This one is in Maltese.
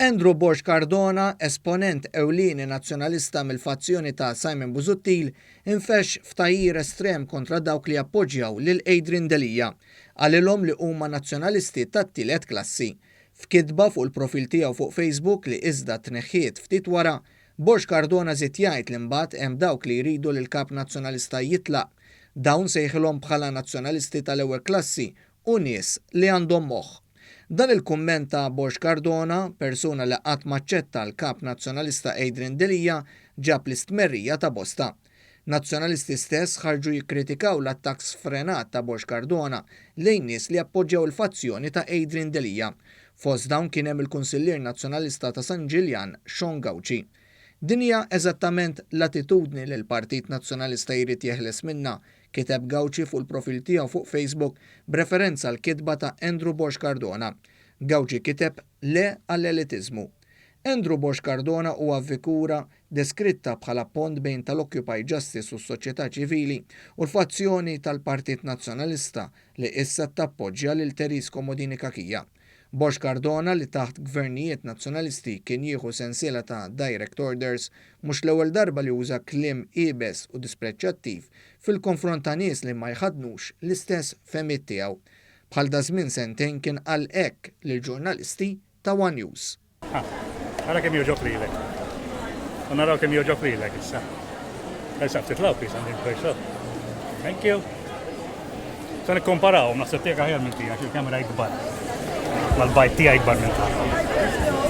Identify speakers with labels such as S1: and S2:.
S1: Andrew Borg Cardona, esponent ewlieni nazzjonalista mill-fazzjoni ta' Simon Busuttil, infex f'tajjir estrem kontra dawk li appoġġjaw lil Adrian Delija, għalilhom li huma nazzjonalisti tat-tielet klassi. F'kitba fuq il-profil tiegħu fuq Facebook li iżda tneħħiet ftit wara, Borg Cardona żied jgħid li mbagħad hemm dawk li jridu li l-kap nazzjonalista jitlaq. Dawn sejħilhom bħala nazzjonalisti tal-ewwel klassi u nies li għandhom moħħ. Dan il-kumment ta' Borg Cardona, persuna li qatt maċċetta l-kap nazzjonalista Adrian Delija, ġab l-istmerrija ta' bosta. Nazzjonalisti stess ħarġu jikkritikaw l-attakk sfrenat ta' Borg Cardona lejn nies li appoġġjaw il-fazzjoni ta' Adrian Delija. Fost dawn kien hemm il-Kunsillier Nazzjonalista ta' San Ġiljan, Sean Gauci. Din hija eżattament l-attitudni li l-Partit Nazzjonalista jrid jeħles minnha, kiteb Gauci fuq il-profil tiegħu fuq Facebook b'referenza l kitba ta' Andrew Borg Cardona. Gauci kiteb le għall-elitiżmu. Andrew Borg Cardona huwa figura deskritta bħala pont bejn tal-Occupy Justice u s-soċjetà ċivili u l-fazzjoni tal-Partit Nazzjonalista li issa tappoġġja lil Therese Komodini Kakija. Borg Cardona li taħt gvernijiet nazzjonalisti kien jieħu sensiela ta' direct orders mhux l-ewwel darba li uża kliem qiebes u dispreċċattiv fil-konfront ta' nies li ma jħadnux l-istess fehmiet tiegħu. Bħal da żmien sentejn kien qal hekk lill-ġurnalisti ta' One News.
S2: Ara kemm joġob lilek. U naraw kemm joġob lilek issa. Issa titlaw pis għandin kwejso. Thank you. Se nikkomparaw naħseb tiegħek aħjar minn tiegħek il-kamera jkbar. Mal-bajt tiegħi jkbar minn tagħha.